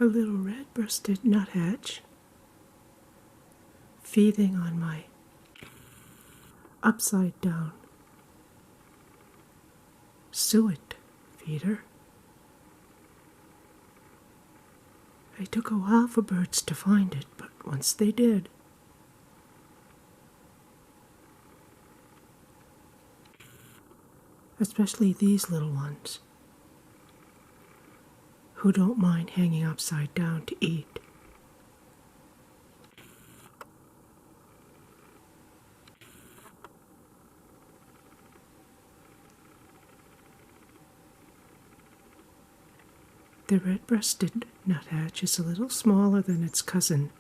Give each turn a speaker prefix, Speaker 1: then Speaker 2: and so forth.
Speaker 1: a little red-breasted nuthatch feeding on my upside-down suet feeder. It took a while for birds to find it, but once they did, especially these little ones who don't mind hanging upside down to eat. The red-breasted nuthatch is a little smaller than its cousin,